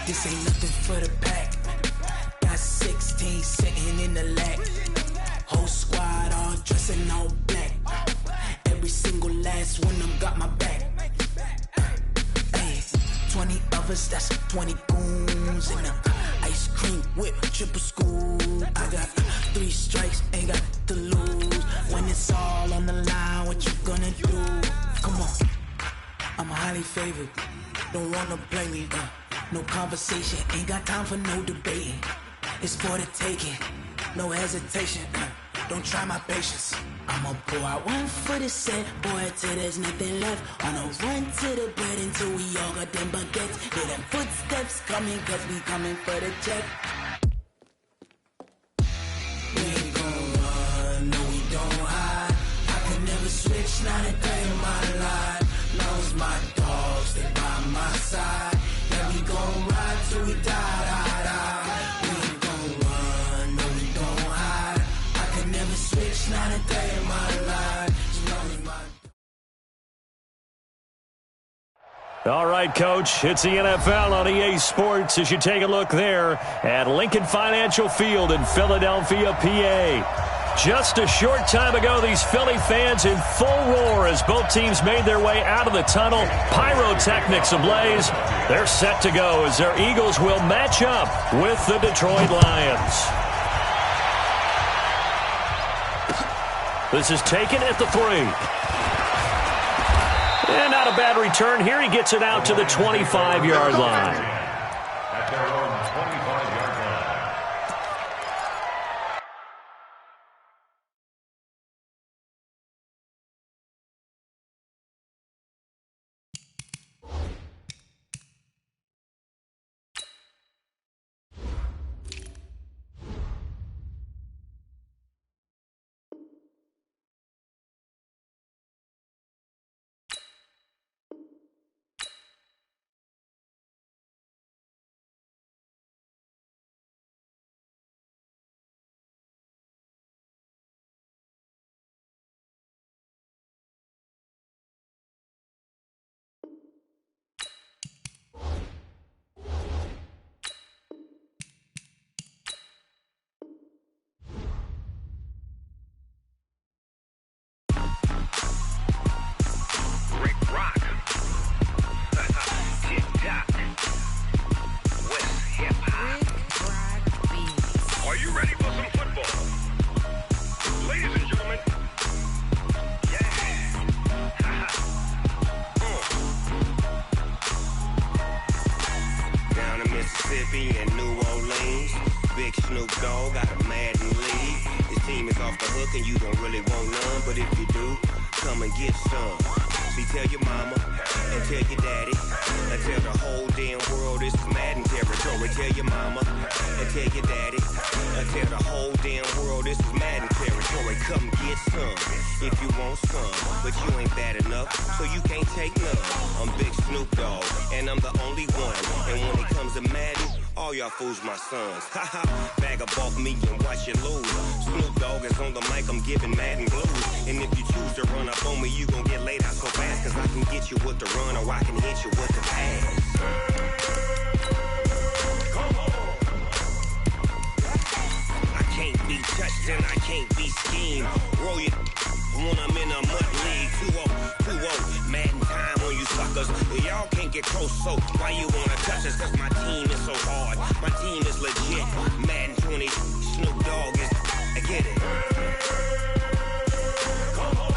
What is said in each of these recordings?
This ain't nothing for the pack. Got 16 sitting in the lag. Whole squad all dressing all black. Every single last one of them got my back. Hey, 20 of us, that's 20 goons. And ice cream whip, triple scoop. I got 3 strikes, ain't got to lose. When it's all on the line, what you gonna do? Come on, I'm highly favored. Don't wanna play me, no conversation. Ain't got time for no debating. It's for the taking, no hesitation. Don't try my patience. I'ma pour out one for the set, boy, till there's nothing left. On a run to the bread until we all got them baguettes. Hear them footsteps coming, cause we coming for the check. We ain't gon' run, no we don't hide. I can never switch, not a day in my life. Long as my dogs, they by my side. Yeah, we gon' ride till we die, die, die. We ain't gon' run, no we don't hide. I can never switch, not a day in my life. As long as my... All right, Coach, it's the NFL on EA Sports as you take a look there at Lincoln Financial Field in Philadelphia, PA. Just a short time ago, these Philly fans in full roar as both teams made their way out of the tunnel. Pyrotechnics ablaze. They're set to go as their Eagles will match up with the Detroit Lions. This is taken at the 3. And not a bad return here. He gets it out to the 25-yard line. At their own 25-yard line. Fools my sons. Haha, bag of bulk me and watch you lose. Snoop Dogg is on the mic, I'm giving Madden blues. And if you choose to run up on me, you gon' get laid out so fast. Cause I can get you with the run or I can hit you with the pass. Come on. I can't be touched and I can't be schemed. Roll you when I'm in a mud league. 2-0, 2-0, Madden time on you suckers. Y'all can't get close, so why you wanna touch us? Cause my team is so hard. My team is legit. Madden 20, Snoop Dogg is. I get it. Come on.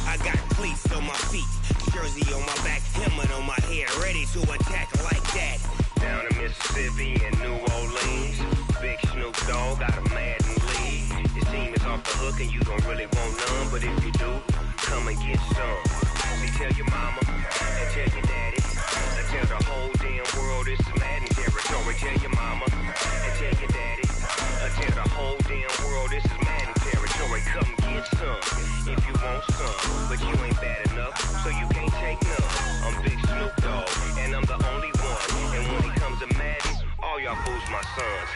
I got cleats on my feet, jersey on my back, helmet on my head, ready to attack like that. Down in Mississippi and New Orleans, big Snoop Dogg got a Madden lead. His team is off the hook and you don't really want none, but if you do, come and get some. See, tell your mama and tell your daddy. Tell the whole damn world this is Madden territory. Tell your mama and tell your daddy. Tell the whole damn world this is Madden territory. Come get some if you want some, but you ain't bad enough, so you can't take none. I'm Big Snoop Dogg, and I'm the only one. And when it comes to Madden, all y'all fools my sons.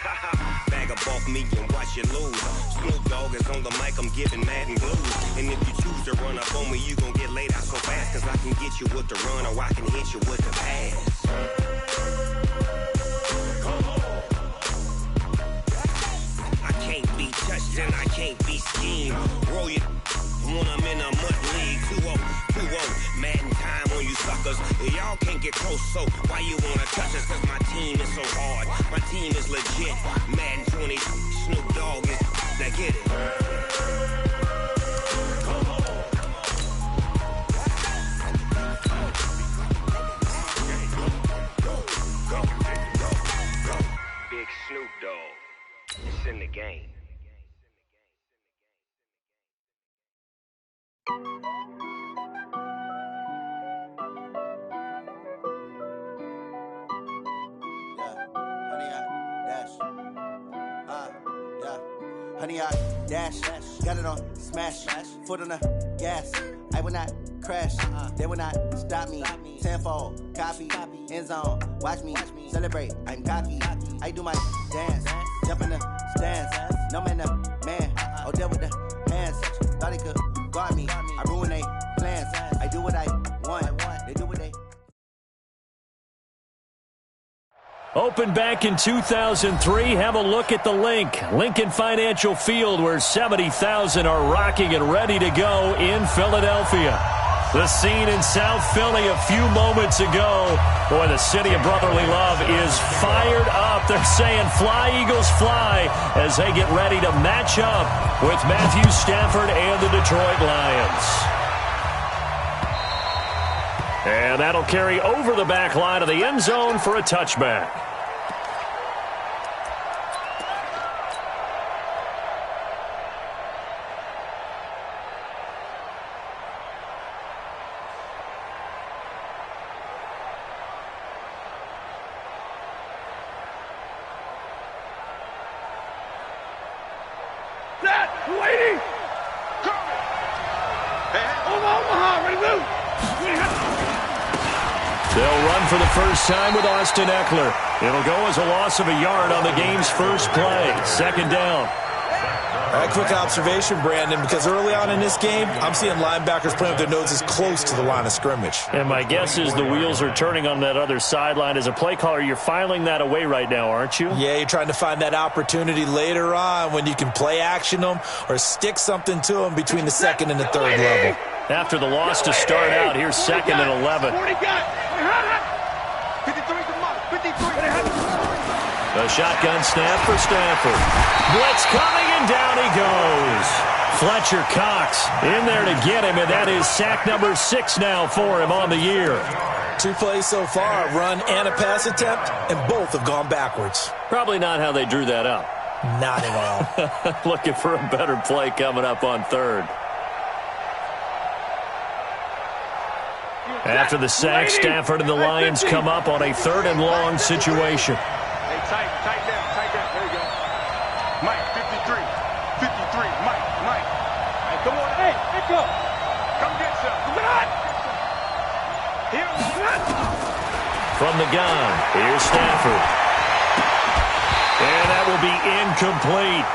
Bag of bulk me and watch you lose. Snoop Dogg is on the mic, I'm giving Madden blues. And if you choose to run up on me, you gon' get laid out so fast. Cause I can get you with the run or I can hit you with the pass. can't be schemed. Roll your when I'm in a mud league. 2-0, 2-0. Madden time on you suckers. Y'all can't get close, so why you wanna touch us? Cause my team is so hard. My team is legit. Madden 20, Snoop Dogg is. Now get it. Big Snoop Dogg. It's in the game. Honey, I dash, got it on smash, foot on the gas. I will not crash, they will not stop me. Tenfold, copy, end zone, watch me celebrate. I'm cocky, I do my dance, jump in the stands. No man, man, oh, there with the hands. Thought he could guard me, I ruin they plans. I do what I want, they do what they. Opened back in 2003. Have a look at the Lincoln Financial Field, where 70,000 are rocking and ready to go in Philadelphia. The scene in South Philly a few moments ago. Boy, the city of brotherly love is fired up. They're saying fly, Eagles, fly, as they get ready to match up with Matthew Stafford and the Detroit Lions. And that'll carry over the back line of the end zone for a touchback. Waiting! Omaha, ready to move! They'll run for the first time with Austin Eckler. It'll go as a loss of a yard on the game's first play. Second down. Quick observation, Brandon, because early on in this game, I'm seeing linebackers playing with their noses close to the line of scrimmage. And my guess is the wheels are turning on that other sideline. As a play caller, you're filing that away right now, aren't you? Yeah, you're trying to find that opportunity later on when you can play action them or stick something to them between the second and the third level. After the loss to start out, here's 2nd and 11. 53. A shotgun snap for Stafford. Blitz coming, and down he goes. Fletcher Cox in there to get him, and that is sack number 6 now for him on the year. 2 plays so far, a run and a pass attempt, and both have gone backwards. Probably not how they drew that up. Not at all. Looking for a better play coming up on 3rd. After the sack, Stafford and the Lions come up on a 3rd and long situation. Hey, tight down. There you go. Mike, 53. Mike. Hey, come on. Hey, go. Come get some. Come on. Here, From the gun, here's Stafford. And that will be incomplete.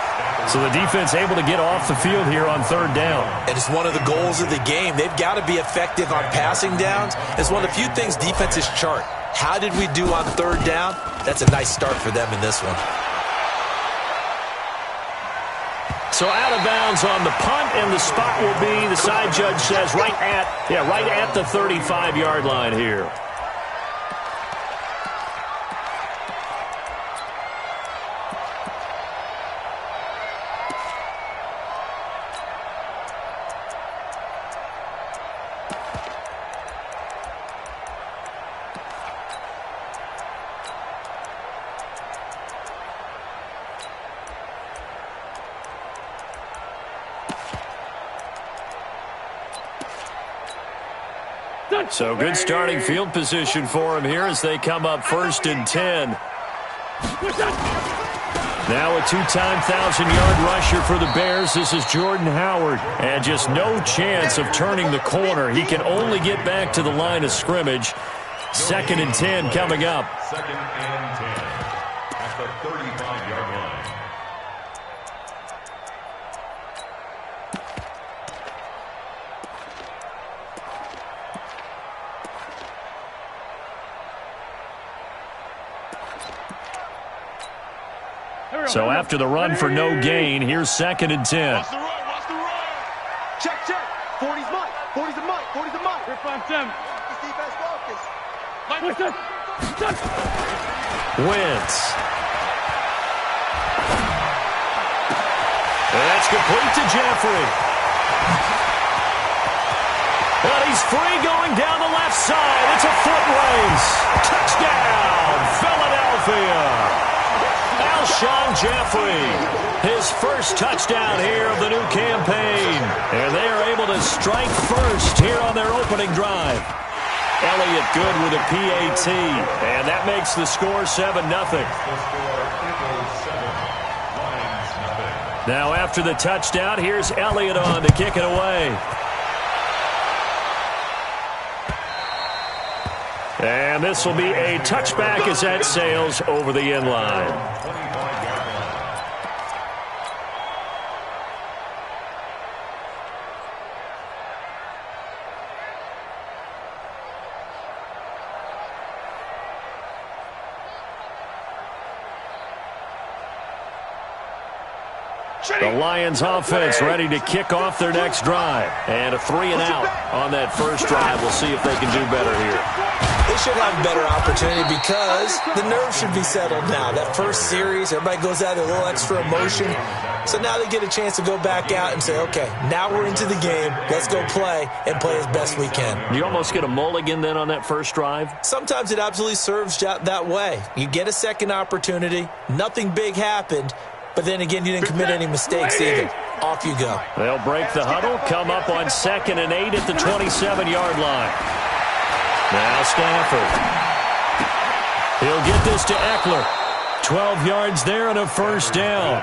So the defense able to get off the field here on 3rd down. And it's one of the goals of the game. They've got to be effective on passing downs. It's one of the few things defenses chart. How did we do on 3rd down? That's a nice start for them in this one. So out of bounds on the punt, and the spot will be, the side judge says, right at the 35-yard line here. So good starting field position for him here as they come up 1st and 10. Now a 2-time 1,000-yard rusher for the Bears. This is Jordan Howard. And just no chance of turning the corner. He can only get back to the line of scrimmage. 2nd and 10 coming up. 2nd and 10 at the 35-yard line. So after the run for no gain, here's 2nd and 10. Watch the run. Watch the run. Check, check. 40's Mike. 40's a Mike. 40's a Mike. Here, 5-7. This defense focus. Wentz. That's complete to Jeffrey. But he's free going down the left side. It's a foot race. Touchdown, Philadelphia. Alshon Jeffrey, his first touchdown here of the new campaign. And they are able to strike first here on their opening drive. Elliott good with a PAT. And that makes the score 7-0. Now after the touchdown, here's Elliott on to kick it away. And this will be a touchback as that sails over the end line. The Lions offense ready to kick off their next drive. And a 3-and-out on that first drive. We'll see if they can do better here. They should have a better opportunity because the nerves should be settled now. That first series, everybody goes out with a little extra emotion. So now they get a chance to go back out and say, okay, now we're into the game. Let's go play and play as best we can. You almost get a mulligan then on that first drive? Sometimes it absolutely serves that way. You get a second opportunity. Nothing big happened. But then again, you didn't commit any mistakes either. Off you go. They'll break the huddle, come up on 2nd and 8 at the 27-yard line. Now Stafford. He'll get this to Eckler. 12 yards there and a first down.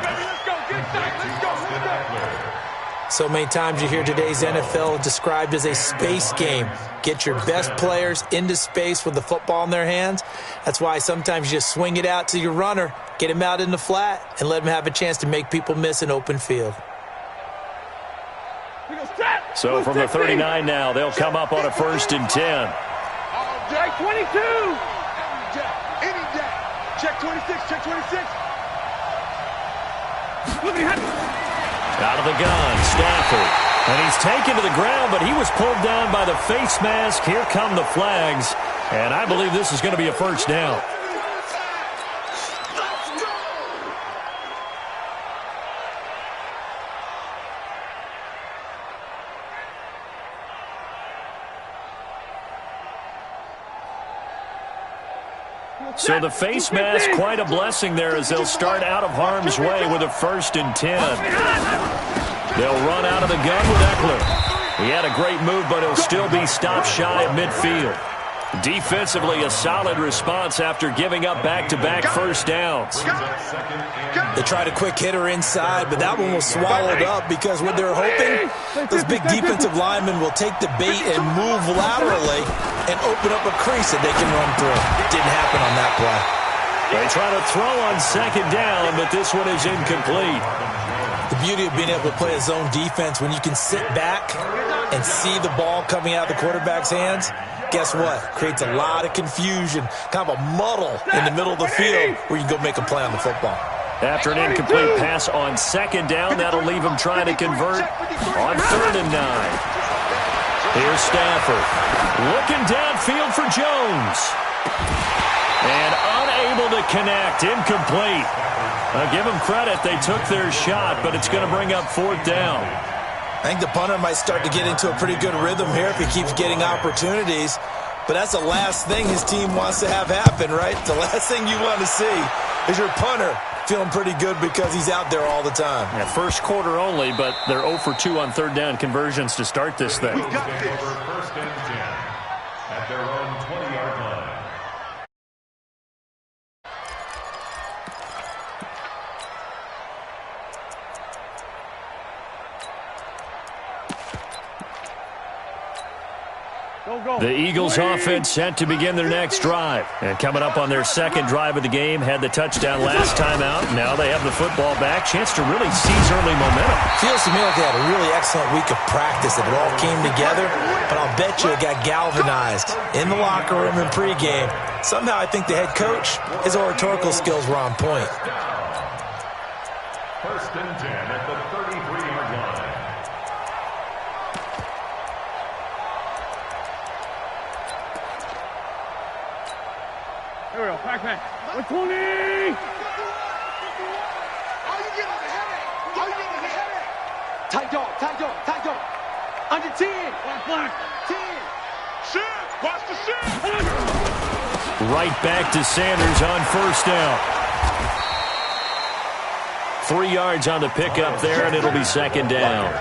So many times you hear today's NFL described as a space game. Get your best players into space with the football in their hands. That's why sometimes you just swing it out to your runner, get him out in the flat, and let him have a chance to make people miss an open field. So from the 39 now, they'll come up on a 1st and 10. Jack 22. Any Jack. Check 26. Check 26. Out of the gun, Stafford. And he's taken to the ground, but he was pulled down by the face mask. Here come the flags. And I believe this is going to be a first down. So the face mask, quite a blessing there as they'll start out of harm's way with a 1st and 10. They'll run out of the gun with Eckler. He had a great move, but he'll still be stopped shy of midfield. Defensively, a solid response after giving up back-to-back first downs. They tried a quick hitter inside, but that one was swallowed up because what they're hoping, those big defensive linemen will take the bait and move laterally and open up a crease that they can run through. Didn't happen on that play. They try to throw on 2nd down, but this one is incomplete. The beauty of being able to play a zone defense when you can sit back and see the ball coming out of the quarterback's hands, guess what? Creates a lot of confusion, kind of a muddle in the middle of the field where you can go make a play on the football. After an incomplete pass on 2nd down, that'll leave him trying to convert on 3rd and 9. Here's Stafford. Looking downfield for Jones. And unable to connect. Incomplete. I'll give them credit. They took their shot, but it's going to bring up 4th down. I think the punter might start to get into a pretty good rhythm here if he keeps getting opportunities. But that's the last thing his team wants to have happen, right? The last thing you want to see is your punter feeling pretty good because he's out there all the time. Yeah, first quarter only, but they're 0 for 2 on 3rd down conversions to start this thing. First and 10 at their own 20-yard line. The Eagles offense set to begin their next drive. And coming up on their 2nd drive of the game, had the touchdown last time out. Now they have the football back. Chance to really seize early momentum. Feels to me like they had a really excellent week of practice. It all came together. But I'll bet you it got galvanized in the locker room in pregame. Somehow I think the head coach, his oratorical skills were on point. First and 10 at the 33-yard line. Here we go. Back. 120. All you get is a headache. Tight dog. Under 10. Black. 10. Shit. Watch the shit. Right back to Sanders on first down. 3 yards on the pickup there, and it'll be second down.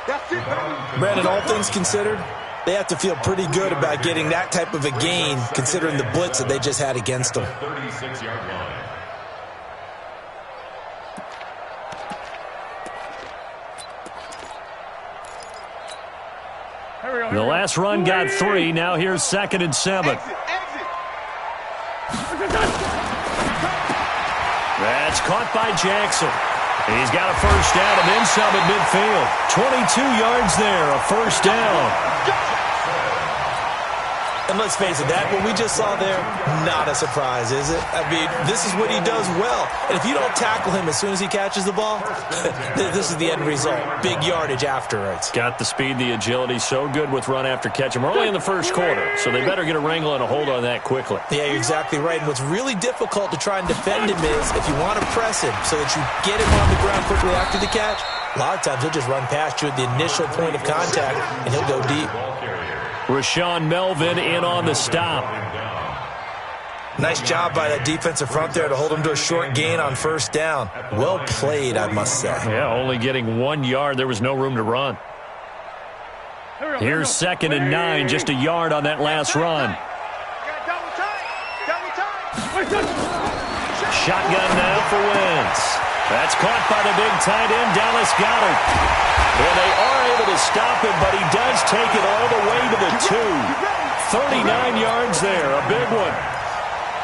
That's it, baby. Brandon, all things considered, they have to feel pretty good about getting that type of a gain, considering the blitz that they just had against them. 36-yard line. The last run got 3. Now here's second and 7. That's caught by Jackson. He's got a first down and then some at midfield. 22 yards there, a first down. And let's face it, that what we just saw there, not a surprise, is it? I mean, this is what he does well. And if you don't tackle him as soon as he catches the ball, this is the end result. Big yardage afterwards. Got the speed, the agility, so good with run after catch. And we're only in the first quarter, so they better get a wrangle and a hold on that quickly. Yeah, you're exactly right. And what's really difficult to try and defend him is if you want to press him so that you get him on the ground quickly after the catch, a lot of times he'll just run past you at the initial point of contact, and he'll go deep. Rashawn Melvin in on the stop. Nice job by that defensive front there to hold him to a short gain on first down. Well played, I must say. Yeah, only getting 1 yard. There was no room to run. Here's second and 9, just a yard on that last run. Shotgun now for Wentz. That's caught by the big tight end, Dallas Goedert. And they are able to stop him, but he does take it all the way to the 2. 39 yards there, a big one.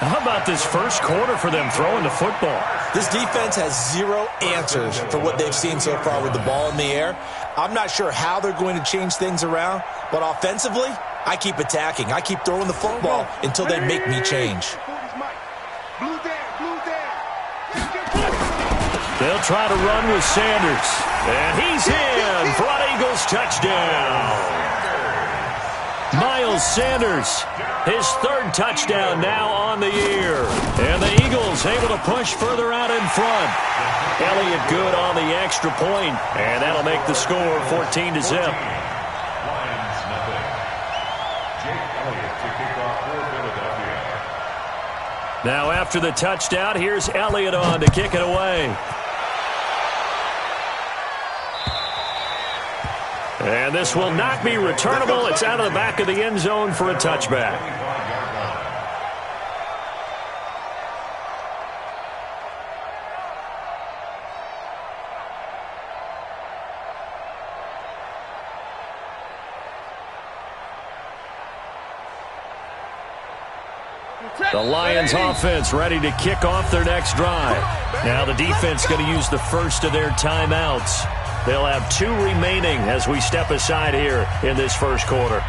How about this first quarter for them throwing the football? This defense has zero answers for what they've seen so far with the ball in the air. I'm not sure how they're going to change things around, but offensively, I keep attacking. I keep throwing the football until they make me change. They'll try to run with Sanders. And he's in for an Eagles touchdown. Miles Sanders, his third touchdown now on the year. And the Eagles able to push further out in front. Elliott good on the extra point, and that'll make the score 14-0. Now after the touchdown, here's Elliott on to kick it away. And this will not be returnable. It's out of the back of the end zone for a touchback. The Lions offense ready to kick off their next drive. Now the defense going to use the first of their timeouts. They'll have 2 remaining as we step aside here in this first quarter.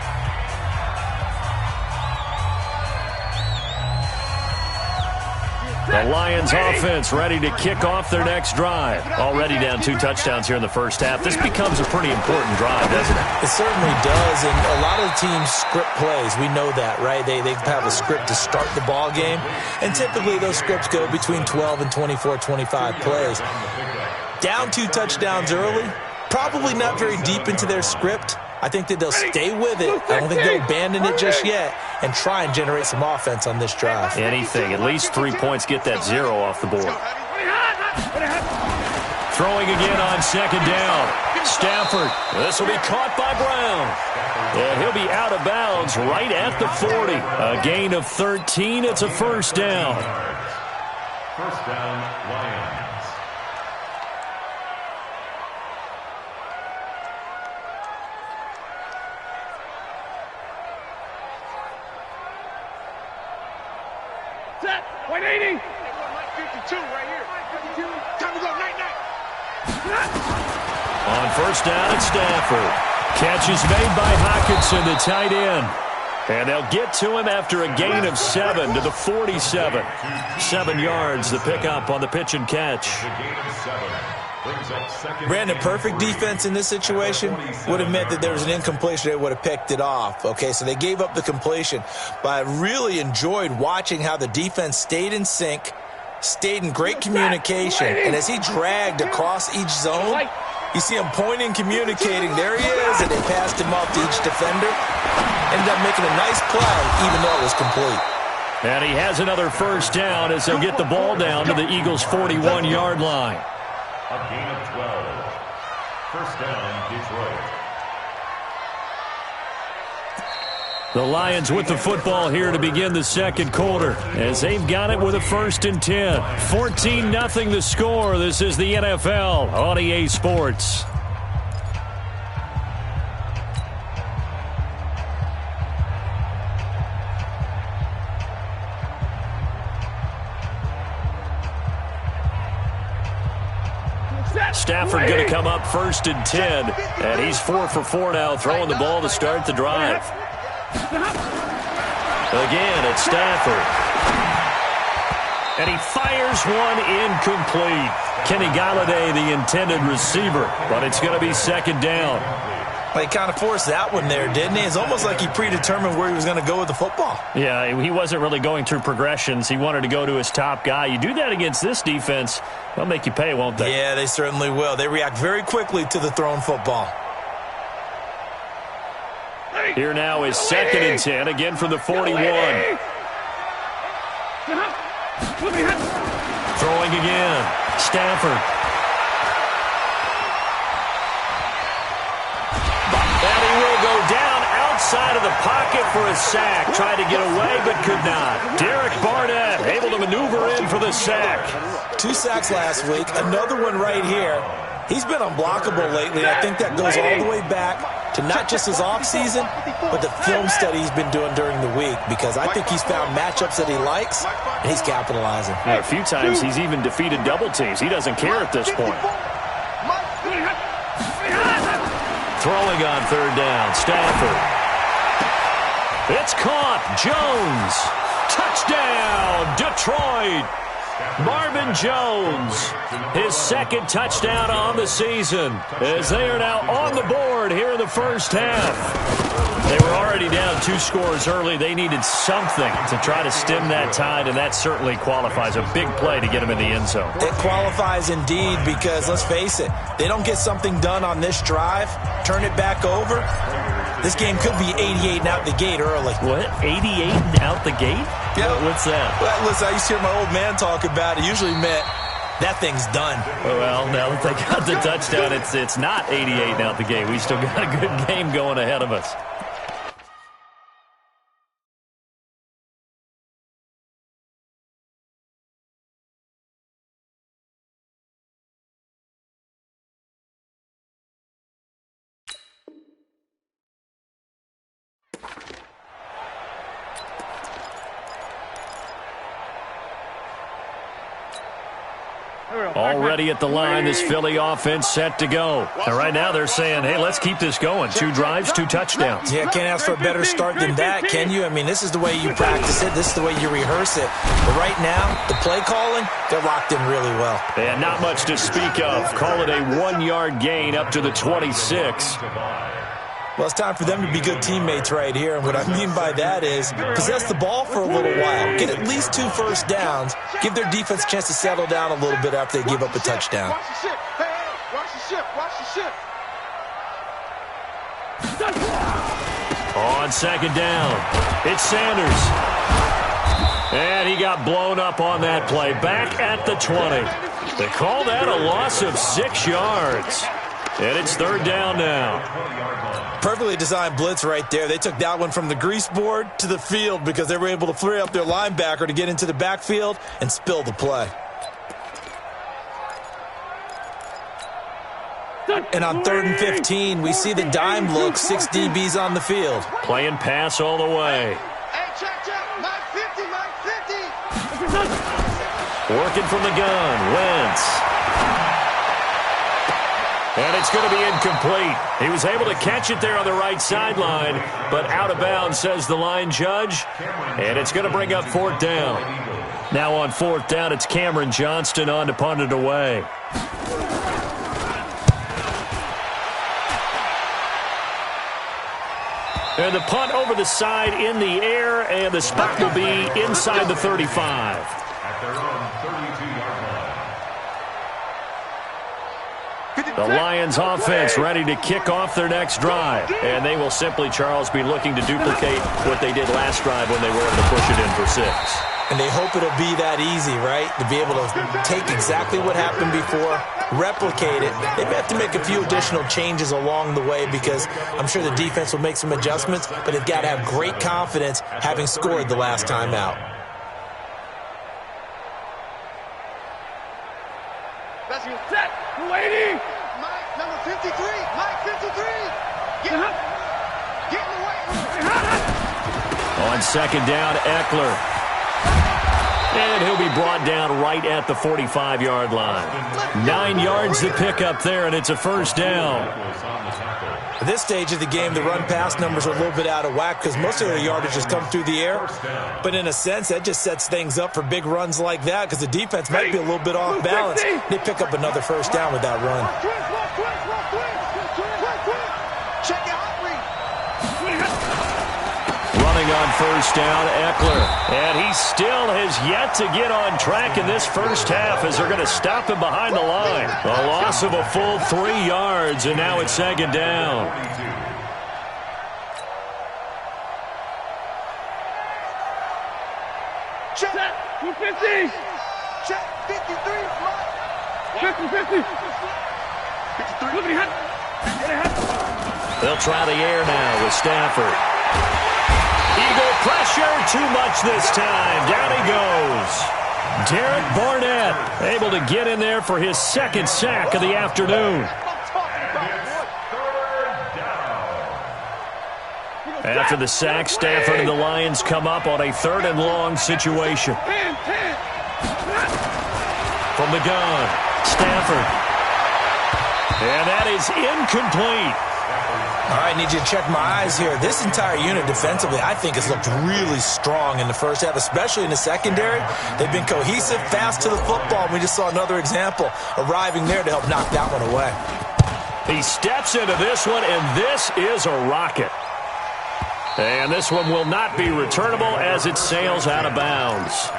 The Lions offense ready to kick off their next drive. Already down 2 touchdowns here in the first half. This becomes a pretty important drive, doesn't it? It certainly does, and a lot of the teams script plays. We know that, right? They have a script to start the ball game, and typically those scripts go between 12 and 24, 25 plays. Down 2 touchdowns early, probably not very deep into their script. I think that they'll stay with it. I don't think they'll abandon it just yet and try and generate some offense on this drive. Anything. At least 3 points, get that 0 off the board. Throwing again on second down. Stafford. This will be caught by Brown. And he'll be out of bounds right at the 40. A gain of 13. It's a first down. First down, Lions. Set. 180. 52 right here. 52. Time to go. Night. On first down, it's Stafford. Catch is made by Hockenson, the tight end. And they'll get to him after a gain of 7 to the 47. 7 yards, the pickup on the pitch and catch. The gain of 7. Brandon, perfect defense in this situation would have meant that there was an incompletion. They would have picked it off. Okay, so they gave up the completion. But I really enjoyed watching how the defense stayed in sync, stayed in great communication. And as he dragged across each zone, you see him pointing, communicating. There he is, and they passed him off to each defender. Ended up making a nice play, even though it was complete. And he has another first down as they'll get the ball down to the Eagles' 41-yard line. A gain of 12. First down, Detroit. The Lions with the football here to begin the second quarter as they've got it with a 1st and 10. 14-0 the score. This is the NFL on EA Sports. Stafford going to come up 1st and 10, and he's 4 for 4 now, throwing the ball to start the drive. Again, it's Stafford. And he fires one incomplete. Kenny Galladay, the intended receiver, but it's going to be 2nd down. Well, he kind of forced that one there, didn't he? It's almost like he predetermined where he was going to go with the football. Yeah, he wasn't really going through progressions. He wanted to go to his top guy. You do that against this defense, they'll make you pay, won't they? Yeah, they certainly will. They react very quickly to the thrown football. Here now is 2nd and 10, again from the 41. Throwing again, Stafford. And he will go down outside of the pocket for a sack. Tried to get away, but could not. Derek Barnett able to maneuver in for the sack. 2 sacks last week, another one right here. He's been unblockable lately. I think that goes all the way back to not just his offseason, but the film study he's been doing during the week, because I think he's found matchups that he likes, and he's capitalizing. A few times he's even defeated double teams. He doesn't care at this point. Throwing on 3rd down, Stafford. It's caught. Jones. Touchdown, Detroit. Marvin Jones, his 2nd touchdown on the season, as they are now on the board here in the first half. They were already down 2 scores early. They needed something to try to stem that tide, and that certainly qualifies. A big play to get them in the end zone. It qualifies indeed, because let's face it, they don't get something done on this drive, turn it back over, this game could be 88 and out the gate early. What? 88 and out the gate? Yeah. What's that? Well, listen, I used to hear my old man talk about it. It usually meant that thing's done. Well, now that they got the touchdown, it's not 88 and out the gate. We still got a good game going ahead of us. Already at the line, this Philly offense set to go. And right now they're saying, hey, let's keep this going. 2 drives, 2 touchdowns. Yeah, can't ask for a better start than that, can you? I mean, this is the way you practice it. This is the way you rehearse it. But right now, the play calling, they're locked in really well. And not much to speak of. Call it a 1-yard gain up to the 26. Well, it's time for them to be good teammates right here. And what I mean by that is possess the ball for a little while. Get at least 2 first downs. Give their defense a chance to settle down a little bit after they give up a touchdown. Watch the ship. Hey, watch the ship. Watch the ship. On 2nd down, it's Sanders. And he got blown up on that play. Back at the 20. They call that a loss of 6 yards. And it's 3rd down now. Perfectly designed blitz right there. They took that one from the grease board to the field because they were able to free up their linebacker to get into the backfield and spill the play. And on 3rd and 15, we see the dime look, 6 DBs on the field. Playing pass all the way. Hey, check. 950. Working from the gun, Wentz. And it's going to be incomplete. He was able to catch it there on the right sideline, but out of bounds, says the line judge. And it's going to bring up 4th down. Now on 4th down, it's Cameron Johnston on to punt it away. And the punt over the side in the air, and the spot will be inside the 35. At their own 32-yard line. The Lions offense ready to kick off their next drive. And they will simply, Charles, be looking to duplicate what they did last drive when they were able to push it in for 6. And they hope it'll be that easy, right? To be able to take exactly what happened before, replicate it. They may have to make a few additional changes along the way because I'm sure the defense will make some adjustments, but they've got to have great confidence having scored the last time out. Let's get set. 280. Mike, number 53. Mike, 53. Get in the way. On second down, Eckler. And he'll be brought down right at the 45-yard line. 9 yards to pick up there, and it's a first down. At this stage of the game, the run-pass numbers are a little bit out of whack because most of their yardage has come through the air. But in a sense, that just sets things up for big runs like that because the defense might be a little bit off balance. They pick up another first down with that run. Running on first down, Eckler. And he still has yet to get on track in this first half as they're going to stop him behind the line. A loss of a full 3 yards, and now it's second down. Check 250. Check 53. 50. 53. They'll try the air now with Stafford. Eagle pressure, too much this time. Down he goes. Derek Barnett able to get in there for his second sack of the afternoon. After the sack, Stafford and the Lions come up on a 3rd and long situation. From the gun, Stafford. And that is incomplete. All right, need you to check my eyes here. This entire unit defensively, I think, has looked really strong in the first half, especially in the secondary. They've been cohesive, fast to the football. We just saw another example arriving there to help knock that one away. He steps into this one, and this is a rocket. And this one will not be returnable as it sails out of bounds.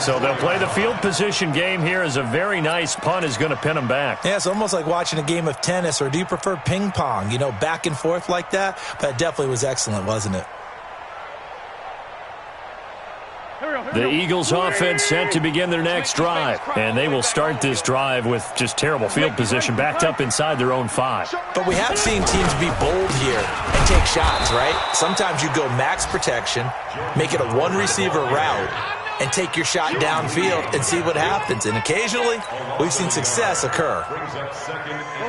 So they'll play the field position game here as a very nice punt is going to pin them back. Yeah, it's almost like watching a game of tennis, or do you prefer ping pong? You know, back and forth like that? But it definitely was excellent, wasn't it? The Eagles offense set to begin their next drive, and they will start this drive with just terrible field position backed up inside their own 5. But we have seen teams be bold here and take shots, right? Sometimes you go max protection, make it a one-receiver route, and take your shot downfield and see what happens. And occasionally, we've seen success occur.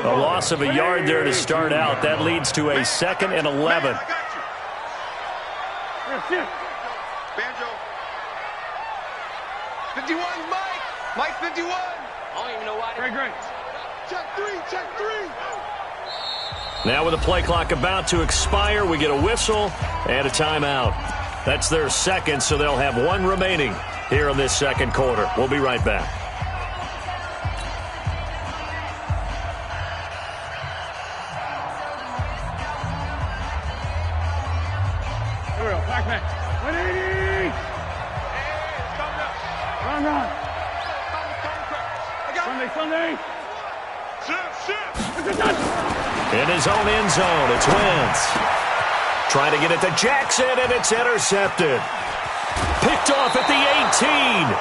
A loss of a yard there to start out. That leads to a 2nd and 11. Banjo. 51, Mike. Mike, 51. I don't even know why. Great. Check 3. Now with the play clock about to expire, we get a whistle and a timeout. That's their second, so they'll have 1 remaining here in this second quarter. We'll be right back. Here we go. Back. 180. Run. Sunday. In his own end zone, it's Wentz. Trying to get it to Jackson, and it's intercepted. Picked off at the 18.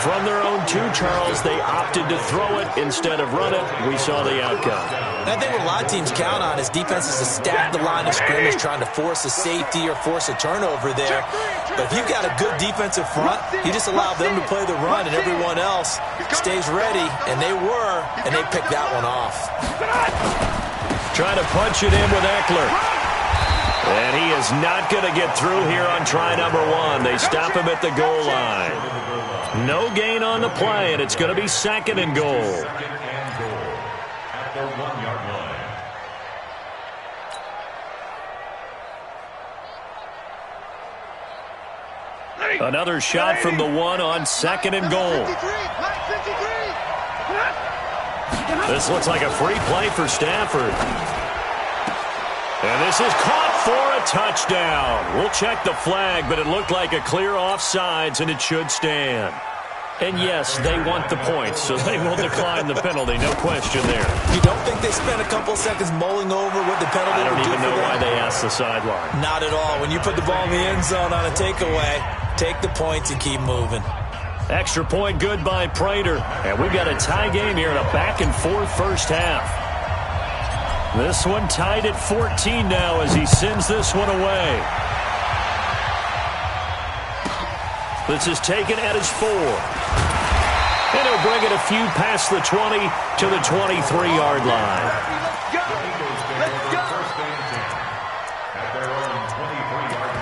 From their own 2, Charles, they opted to throw it instead of run it. We saw the outcome. And I think what a lot of teams count on is defenses to stack the line of scrimmage, trying to force a safety or force a turnover there. But if you've got a good defensive front, you just allow them to play the run, and everyone else stays ready, and they were, and they picked that one off. Trying to punch it in with Eckler. And he is not going to get through here on try number 1. They stop him at the goal line. No gain on the play, and it's going to be 2nd and goal. At their 1-yard line. Another shot from the 1 on 2nd and goal. This looks like a free play for Stafford. And this is caught for a touchdown. We'll check the flag, but it looked like a clear offsides, and it should stand. And yes, they want the points, so they will decline the penalty, no question there. You don't think they spent a couple seconds mulling over what the penalty would do for them? I don't even know why they asked the sideline. Not at all. When you put the ball in the end zone on a takeaway, take the points and keep moving. Extra point good by Prater. And we've got a tie game here in a back-and-forth first half. This one tied at 14 now as he sends this one away. This is taken at his 4. And he'll bring it a few past the 20 to the 23-yard line. Let's go! First and 10 at their own 23-yard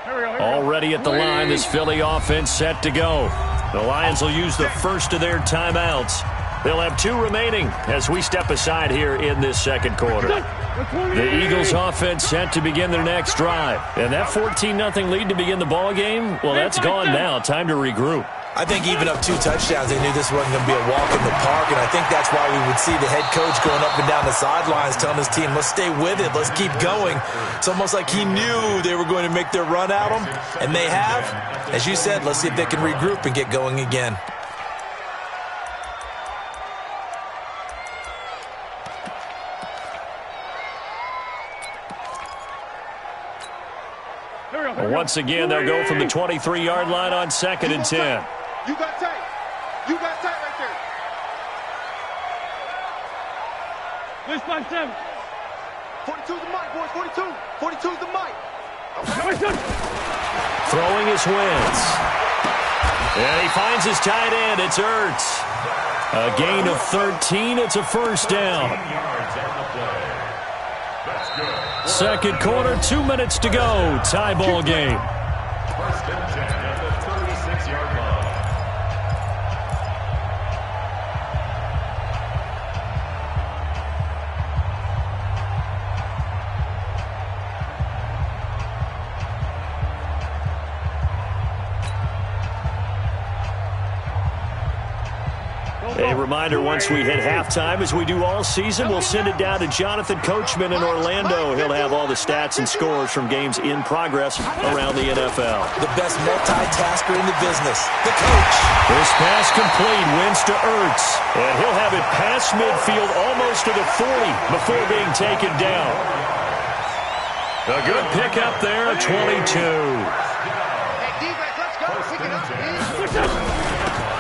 line. Already at the line, this Philly offense set to go. The Lions will use the first of their timeouts. They'll have 2 remaining as we step aside here in this second quarter. The Eagles offense set to begin their next drive. And that 14-0 lead to begin the ball game, well, that's gone now. Time to regroup. I think even up 2 touchdowns, they knew this wasn't going to be a walk in the park, and I think that's why we would see the head coach going up and down the sidelines telling his team, let's stay with it, let's keep going. It's almost like he knew they were going to make their run at him, and they have. As you said, let's see if they can regroup and get going again. Once again, they'll go from the 23-yard line on 2nd and 10. You got tight. You got tight right there. This by 7. 42's the mic, boys. 42. 42's the mic. Throwing his Wentz. And he finds his tight end. It's Ertz. A gain of 13. It's a first down. Second quarter, 2 minutes to go. Tie ball game. First and 10 at the 36-yard line. A reminder, once we hit halftime, as we do all season, we'll send it down to Jonathan Coachman in Orlando. He'll have all the stats and scores from games in progress around the NFL. The best multitasker in the business, the coach. This pass complete, wins to Ertz. And he'll have it past midfield almost to the 40 before being taken down. A good pickup there, 22.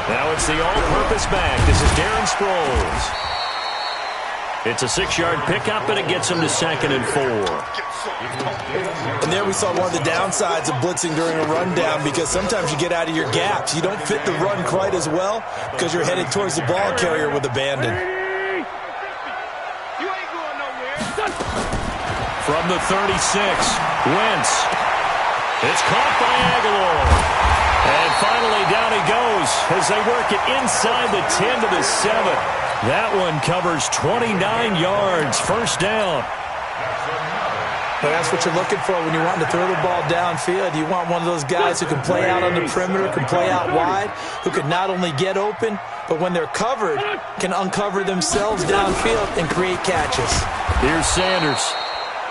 Now it's the all-purpose back. This is Darren Sproles. It's a 6-yard pickup, and it gets him to 2nd and 4. And there we saw one of the downsides of blitzing during a rundown, because sometimes you get out of your gaps. You don't fit the run quite as well because you're headed towards the ball carrier with abandon. From the 36, Wentz. It's caught by Aguilar. And finally, down he goes as they work it inside the 10 to the 7. That one covers 29 yards. First down. But that's what you're looking for when you're wanting to throw the ball downfield. You want one of those guys who can play out on the perimeter, can play out wide, who can not only get open, but when they're covered, can uncover themselves downfield and create catches. Here's Sanders.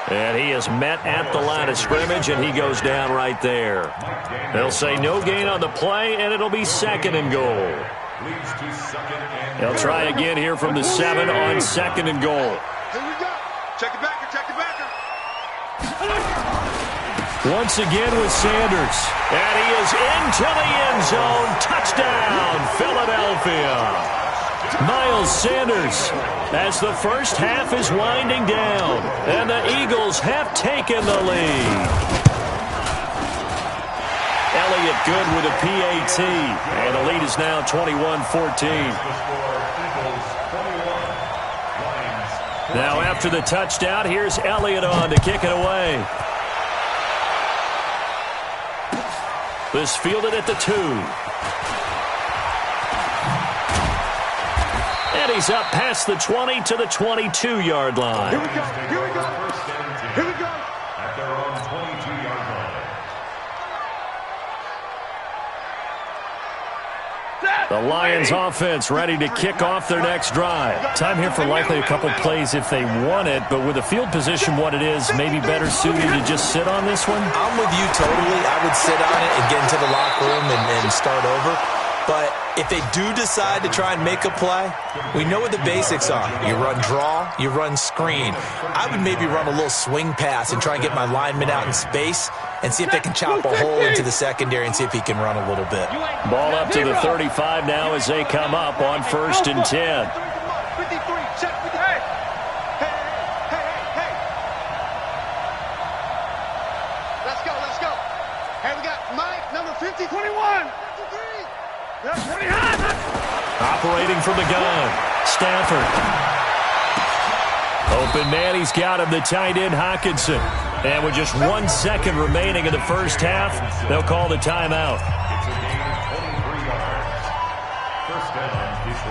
And he is met at the line of scrimmage, and he goes down right there. They'll say no gain on the play, and it'll be 2nd and goal. They'll try again here from the 7 on 2nd and goal. Here we go. Check it backer, check it backer. Once again with Sanders. And he is into the end zone. Touchdown, Philadelphia. Miles Sanders, as the first half is winding down, and the Eagles have taken the lead. Elliott good with a PAT, and the lead is now 21-14. Now after the touchdown, here's Elliott on to kick it away. This fielded at the 2. And he's up past the 20 to the 22-yard line. Here we go. Here we go. Here we go. At their own 22-yard line. The Lions offense ready to kick off their next drive. Time here for likely a couple plays if they want it, but with the field position what it is, maybe better suited to just sit on this one? I'm with you totally. I would sit on it and get into the locker room and start over. But if they do decide to try and make a play, we know what the basics are. You run draw, you run screen. I would maybe run a little swing pass and try and get my lineman out in space and see if they can chop a hole into the secondary and see if he can run a little bit. Ball up to the 35 now as they come up on 1st and 10. 53, check 50. Hey. Let's go. Hey, we got Mike, number 50, 21. 53. That's 20. Operating from the gun, Stafford. Open man, he's got him, the tight end Hockenson. And with just 1 second remaining in the first half, they'll call the timeout.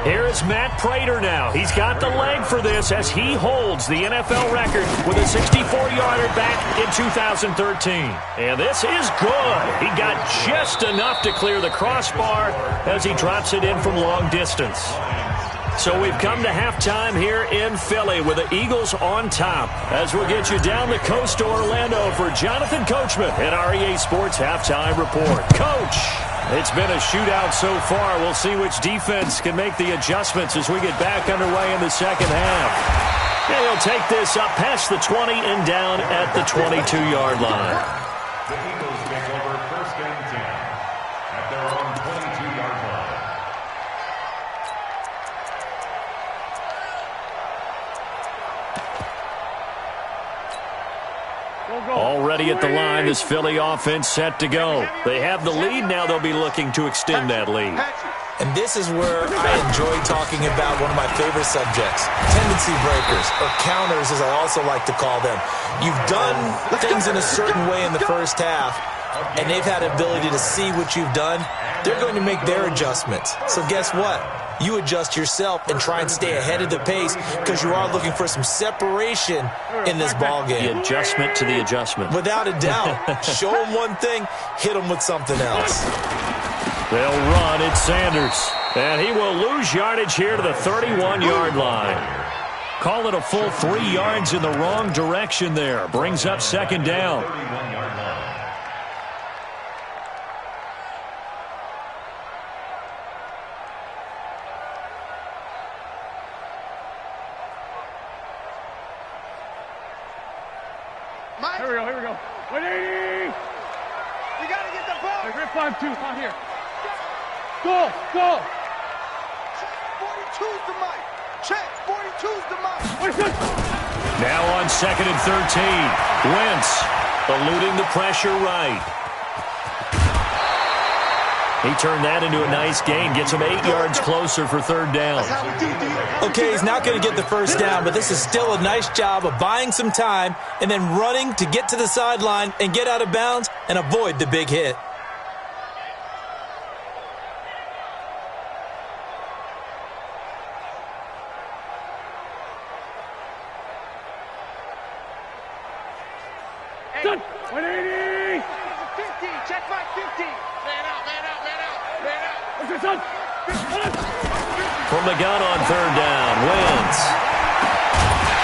Here is Matt Prater now. He's got the leg for this as he holds the NFL record with a 64-yarder back in 2013. And this is good. He got just enough to clear the crossbar as he drops it in from long distance. So we've come to halftime here in Philly with the Eagles on top as we'll get you down the coast to Orlando for Jonathan Coachman at our EA Sports Halftime Report. Coach, it's been a shootout so far. We'll see which defense can make the adjustments as we get back underway in the second half. And he'll take this up past the 20 and down at the 22-yard line. The Eagles take over 1st and 10 at their own 22-yard line. Already at the line, this Philly offense set to go. They have the lead. Now they'll be looking to extend that lead. And this is where I enjoy talking about one of my favorite subjects, tendency breakers, or counters as I also like to call them. You've done things in a certain way in the first half, and they've had the ability to see what you've done. They're going to make their adjustments. So guess what? You adjust yourself and try and stay ahead of the pace because you are looking for some separation in this ball game. The adjustment to the adjustment. Without a doubt. Show them one thing, hit them with something else. They'll run. It's Sanders. And he will lose yardage here to the 31-yard line. Call it a full 3 yards in the wrong direction there. Brings up 2nd down. 31-yard line. Mike. Here we go. 180. You got to get the ball. Grip 5-2. Out here. Go. 42's the Mike. Check. 42's the Mike. Now on 2nd and 13. Wentz eluding the pressure right. He turned that into a nice gain. Gets him 8 yards closer for 3rd down. Okay, he's not going to get the first down, but this is still a nice job of buying some time and then running to get to the sideline and get out of bounds and avoid the big hit. Hey. 180. 50. Check my 50. Man out. From the gun on 3rd down, Wentz.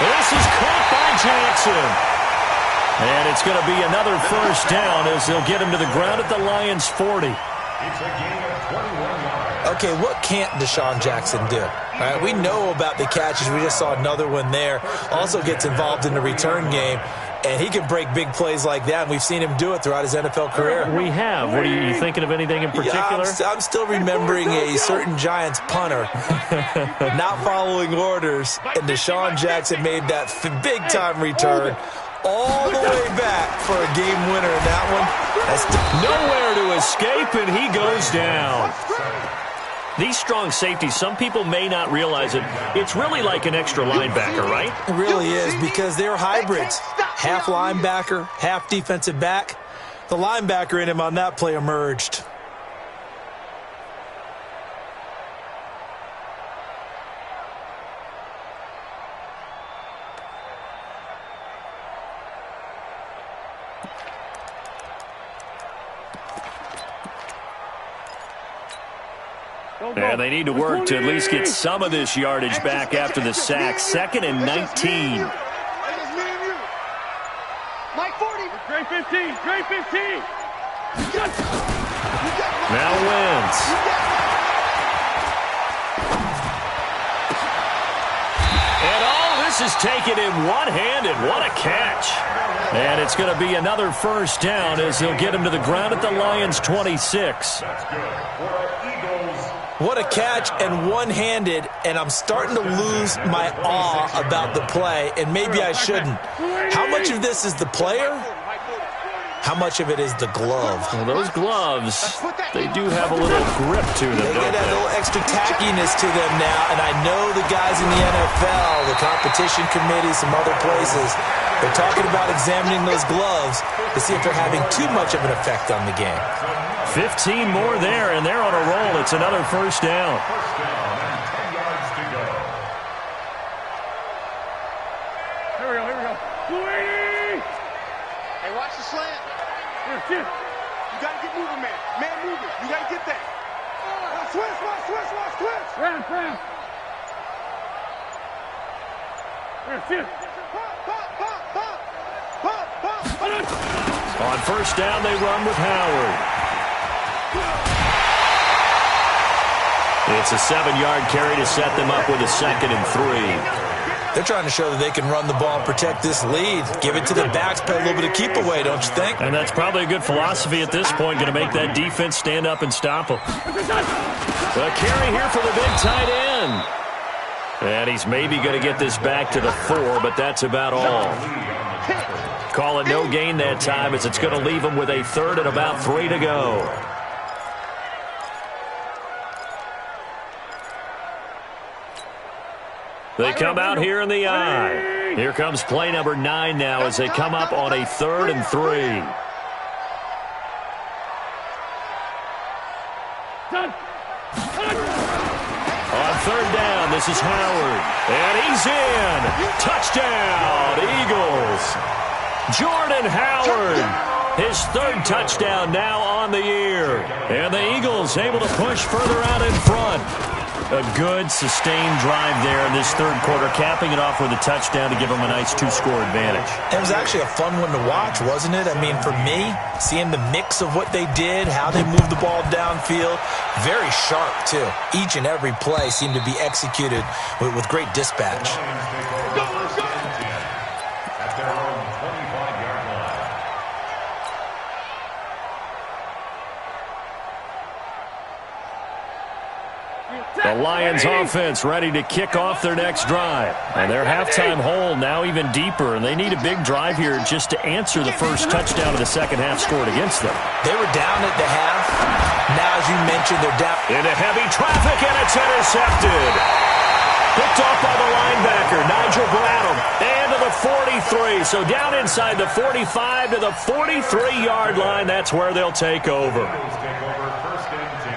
This is caught by Jackson. And it's going to be another 1st down as they'll get him to the ground at the Lions' 40. It's a gain of 21 yards. Okay, what can't Deshaun Jackson do? All right, we know about the catches. We just saw another one there. Also gets involved in the return game. And he can break big plays like that, and we've seen him do it throughout his NFL career. We have. What are you thinking of anything in particular? Yeah, I'm still remembering a certain Giants punter not following orders, and Deshaun Jackson made that big-time return all the way back for a game winner in that one. That's nowhere to escape, and he goes down. These strong safeties, some people may not realize it. It's really like an extra linebacker, right? It really is because they're hybrids. Half linebacker, half defensive back. The linebacker in him on that play emerged. And they need to work to at least get some of this yardage back after the sack. 2nd and 19. Mike 40. Great 15. Great 15. Now Wentz. And all this is taken in one-handed. What a catch. And it's going to be another first down as they'll get him to the ground at the Lions' 26. That's good. For Eagles. What a catch and one-handed, and I'm starting to lose my awe about the play, and maybe I shouldn't. How much of this is the player? How much of it is the glove? Well, those gloves, they do have a little grip to them, They don't get a they? little extra tackiness to them now, and I know the guys in the NFL, the competition committee, some other places, they're talking about examining those gloves to see if they're having too much of an effect on the game. 15 more there, and they're on a roll. It's another first down. First down and 10 yards to go. Here we go. Here we go. 280. Hey, watch the slant. You got to get moving, man. Man moving. You got to get that. Switch. Round. Pop. On first down, they run with Howard. It's a 7-yard carry to set them up with a 2nd and 3. They're trying to show that they can run the ball and protect this lead. Give it to the backs, play a little bit of keep away, don't you think? And that's probably a good philosophy at this point, going to make that defense stand up and stop them. A carry here for the big tight end. And he's maybe going to get this back to the 4, but that's about all. Call it no gain that time as it's going to leave him with a 3rd and about 3 to go. They come out here in the eye. Here comes play number 9 now as they come up on a 3rd and 3. On 3rd down, this is Howard. And he's in. Touchdown, Eagles. Jordan Howard. His 3rd touchdown now on the year. And the Eagles able to push further out in front. A good, sustained drive there in this 3rd quarter, capping it off with a touchdown to give them a nice 2-score advantage. It was actually a fun one to watch, wasn't it? I mean, for me, seeing the mix of what they did, how they moved the ball downfield, very sharp, too. Each and every play seemed to be executed with great dispatch. At their own 25-yard line. The Lions offense ready to kick off their next drive. And their halftime hole now even deeper, and they need a big drive here just to answer the first touchdown of the second half scored against them. They were down at the half. Now, as you mentioned, they're down. Into heavy traffic, and it's intercepted. Picked off by the linebacker, Nigel Bradham. And to the 43. So down inside the 45 to the 43-yard line. That's where they'll take over. Eagles take over 1st and 10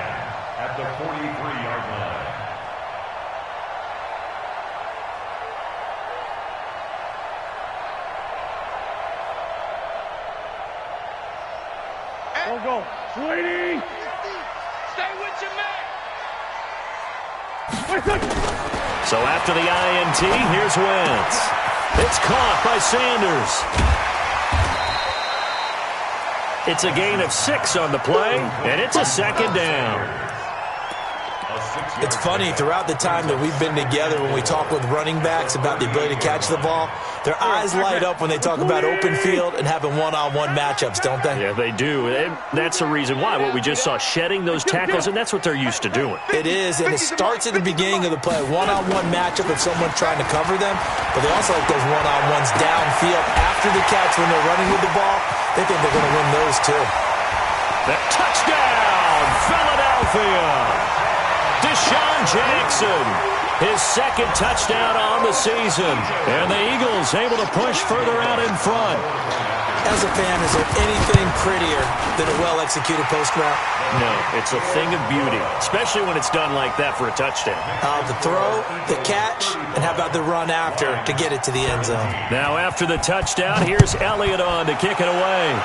at the 43-yard line. Go. 280. Stay with your man. So after the INT, here's Wentz. It's caught by Sanders. It's a gain of 6 on the play, and it's a 2nd down. It's funny, throughout the time that we've been together, when we talk with running backs about the ability to catch the ball, their eyes light up when they talk about open field and having one-on-one matchups, don't they? Yeah, they do. And that's the reason why. What we just saw, shedding those tackles, and that's what they're used to doing. It is, and it starts at the beginning of the play. One-on-one matchup if someone's trying to cover them, but they also like those one-on-ones downfield after the catch when they're running with the ball. They think they're going to win those, too. That touchdown, Philadelphia! Deshaun Jackson, his 2nd touchdown on the season. And the Eagles able to push further out in front. As a fan, is there anything prettier than a well-executed post route? No, it's a thing of beauty, especially when it's done like that for a touchdown. The throw, the catch, and how about the run after to get it to the end zone? Now after the touchdown, here's Elliott on to kick it away.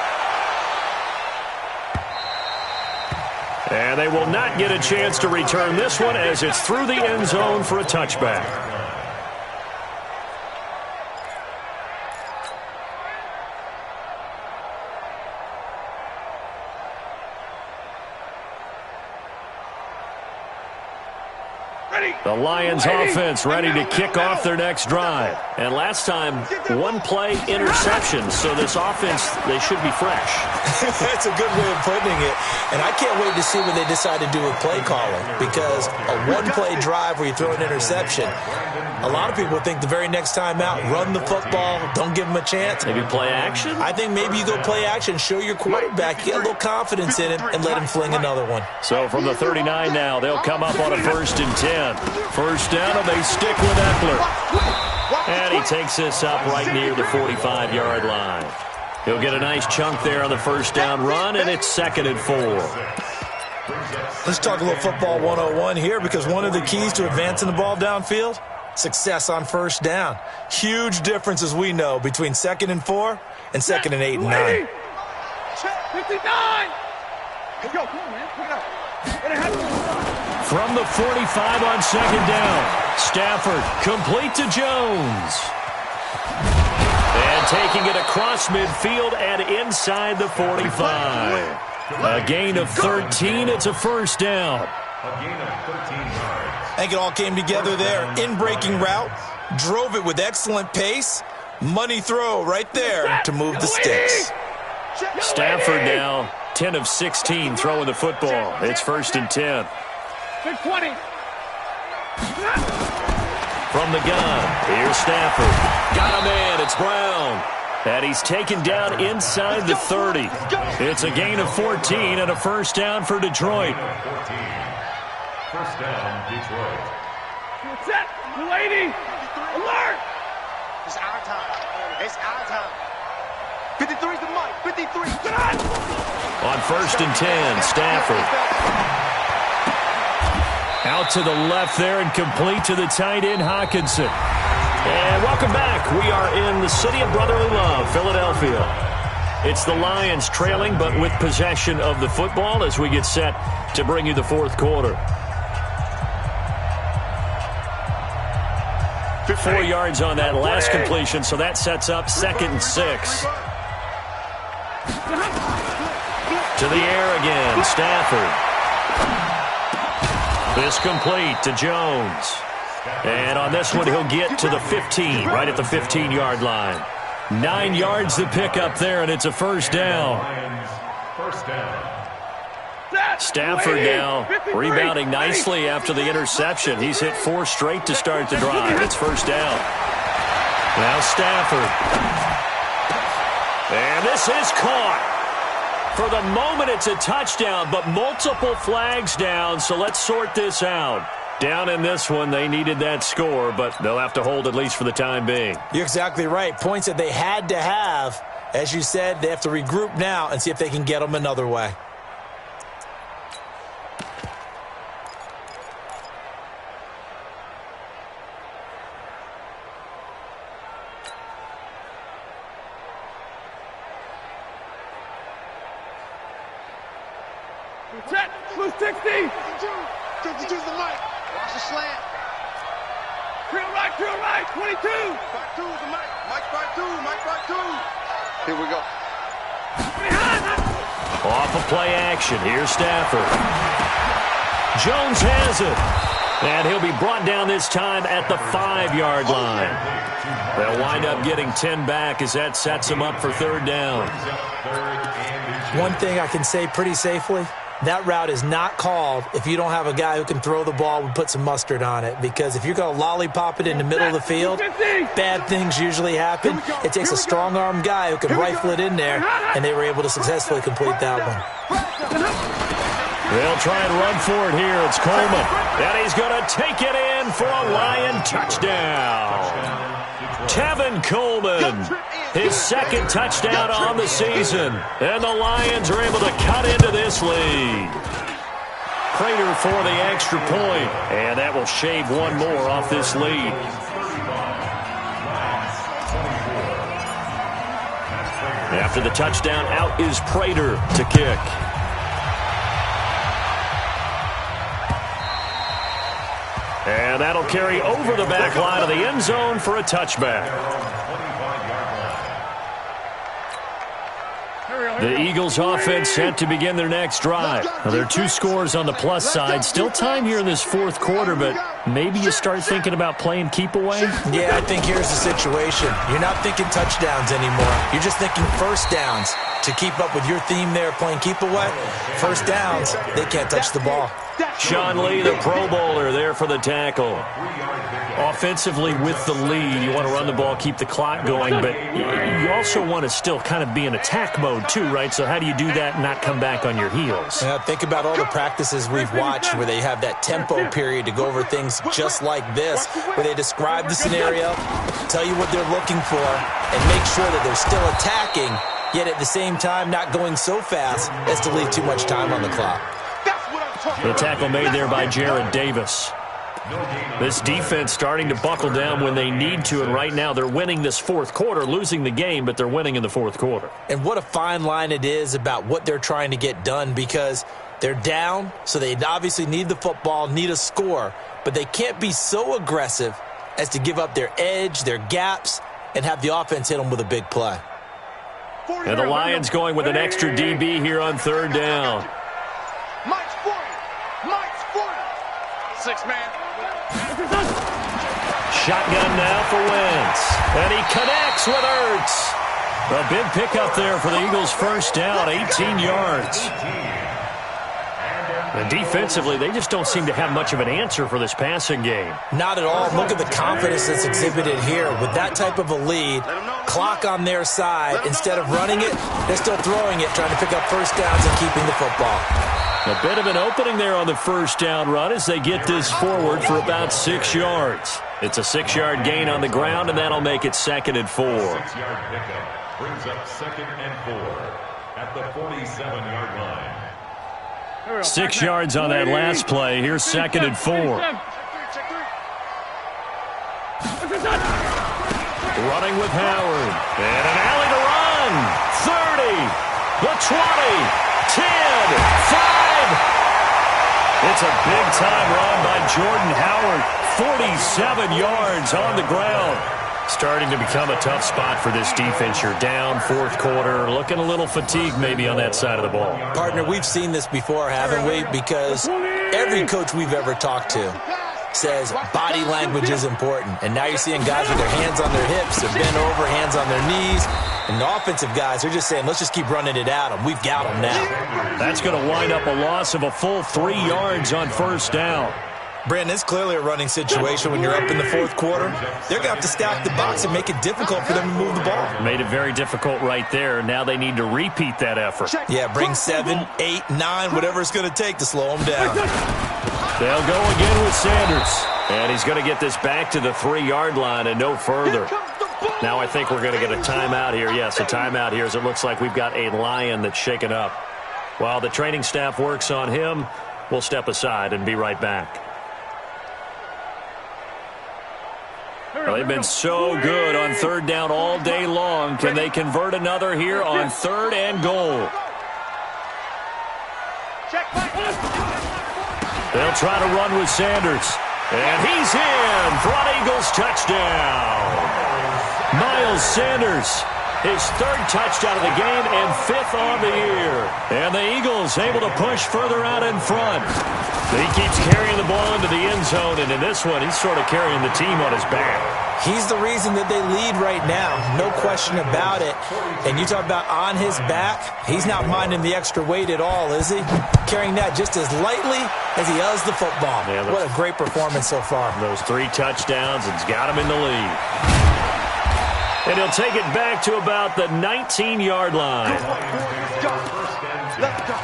And they will not get a chance to return this one as it's through the end zone for a touchback. The Lions offense ready to kick off their next drive. And last time, one play interception. So this offense, they should be fresh. That's a good way of putting it. And I can't wait to see what they decide to do with play calling. Because a one-play drive where you throw an interception, a lot of people think the very next time out, run the football, don't give them a chance. Maybe play action? I think maybe you go play action, show your quarterback, get a little confidence in him, and let him fling another one. So from the 39 now, they'll come up on a 1st and 10. First down, and they stick with Eckler. And he takes this up right near the 45-yard line. He'll get a nice chunk there on the first down run, and it's 2nd and 4. Let's talk a little football 101 here, because one of the keys to advancing the ball downfield, success on first down. Huge difference, as we know, between 2nd and 4 and 2nd and 8 and 9. 59! Hey, yo, come on, man. Pick it up. From the 45 on 2nd down, Stafford complete to Jones. And taking it across midfield and inside the 45. A gain of 13. It's a first down. A gain of 13 yards. I think it all came together there. In-breaking route, drove it with excellent pace. Money throw right there to move the sticks. Stafford now 10 of 16 throwing the football. It's 1st and 10. 20. From the gun, here's Stafford. Got a man, it's Brown. And he's taken down inside the 30. It's a gain of 14 and a first down for Detroit. 14. First down, Detroit. Set. 280. Alert. It's our time. It's our time. 53's the mic. 53. On 1st and 10, Stafford. Out to the left there and complete to the tight end, Hawkinson. And welcome back. We are in the city of brotherly love, Philadelphia. It's the Lions trailing, but with possession of the football as we get set to bring you the 4th quarter. 4 yards on that last completion, so that sets up 2nd and 6. To the air again, Stafford. This complete to Jones. And on this one, he'll get to the 15, right at the 15-yard line. 9 yards to pick up there, and it's a first down. First down. Stafford now rebounding nicely after the interception. He's hit 4 straight to start the drive. It's first down. Now Stafford. And this is caught. For the moment, it's a touchdown, but multiple flags down, so let's sort this out. Down in this one, they needed that score, but they'll have to hold at least for the time being. You're exactly right. Points that they had to have. As you said, they have to regroup now and see if they can get them another way. Set. 60. 52's the mic. Watch the slant. Drill right. 22. Back 2 is the mic. Mike back 2. Mike back 2. Here we go. Off of play action. Here's Stafford. Jones has it. And he'll be brought down this time at the 5-yard line. They'll wind up getting 10 back as that sets them up for 3rd down. One thing I can say pretty safely, that route is not called if you don't have a guy who can throw the ball and put some mustard on it. Because if you're going to lollipop it in the middle of the field, bad things usually happen. It takes a strong-arm guy who can rifle it in there, and they were able to successfully complete that one. They'll try and run for it here. It's Coleman. And he's going to take it in for a Lion touchdown. Tevin Coleman, his 2nd touchdown on the season. And the Lions are able to cut into this lead. Prater for the extra point. And that will shave one more off this lead. After the touchdown, out is Prater to kick. And that'll carry over the back line of the end zone for a touchback. The Eagles offense set to begin their next drive. Now, there are 2 scores on the plus side. Still time here in this fourth quarter, but maybe you start thinking about playing keep away? Yeah, I think here's the situation. You're not thinking touchdowns anymore. You're just thinking first downs. To keep up with your theme there, playing keep away, first downs, they can't touch the ball. Sean Lee, the Pro Bowler, there for the tackle. Offensively with the lead, you want to run the ball, keep the clock going, but you also want to still kind of be in attack mode too, right? So how do you do that and not come back on your heels? Yeah, think about all the practices we've watched where they have that tempo period to go over things just like this, where they describe the scenario, tell you what they're looking for, and make sure that they're still attacking, yet at the same time not going so fast as to leave too much time on the clock. The tackle made there by Jared Davis. This defense starting to buckle down when they need to, and right now they're winning this fourth quarter, losing the game, but they're winning in the fourth quarter. And what a fine line it is about what they're trying to get done, because they're down, so they obviously need the football, need a score, but they can't be so aggressive as to give up their edge, their gaps, and have the offense hit them with a big play. And the Lions going with an extra DB here on third down. Mike's 40. Mike's 40. 6-man. Shotgun now for Wentz. And he connects with Ertz. A big pickup there for the Eagles' first down, 18 yards. And defensively, they just don't seem to have much of an answer for this passing game. Not at all. Look at the confidence that's exhibited here. With that type of a lead, clock on their side, instead of running it, they're still throwing it, trying to pick up first downs and keeping the football. A bit of an opening there on the first down run as they get this forward for about 6 yards. It's a 6-yard gain on the ground, and that'll make it 2nd and 4. 6-yard pickup brings up 2nd and 4 at the 47-yard line. 6 yards on that last play. Here's 2nd and 4. Running with Howard. And an alley to run. 30. The 20. 10. 5. It's a big-time run by Jordan Howard. 47 yards on the ground. Starting to become a tough spot for this defense. You're down fourth quarter, looking a little fatigued maybe on that side of the ball. Partner, we've seen this before, haven't we? Because every coach we've ever talked to says body language is important. And now you're seeing guys with their hands on their hips, they're bent over, hands on their knees. And the offensive guys, they're just saying, let's just keep running it at them. We've got them now. That's going to wind up a loss of a full 3 yards on first down. Brandon, it's clearly a running situation when you're up in the fourth quarter. They're going to have to stack the box and make it difficult for them to move the ball. Made it very difficult right there. Now they need to repeat that effort. Yeah, bring 7, 8, 9, whatever it's going to take to slow them down. They'll go again with Sanders. And he's going to get this back to the 3-yard line and no further. Now I think we're going to get a timeout here. Yes, a timeout here as it looks like we've got a Lion that's shaken up. While the training staff works on him, we'll step aside and be right back. Well, they've been so good on third down all day long. Can they convert another here on 3rd and goal? They'll try to run with Sanders. And he's in for an Eagles touchdown. Miles Sanders, his 3rd touchdown of the game and 5th on the year. And the Eagles able to push further out in front. He keeps carrying the ball into the end zone, and in this one, he's sort of carrying the team on his back. He's the reason that they lead right now, no question about it. And you talk about on his back, he's not minding the extra weight at all, is he? Carrying that just as lightly as he does the football. Yeah, what a great performance so far. Those 3 touchdowns, it's got him in the lead. And he'll take it back to about the 19-yard line. Let's go.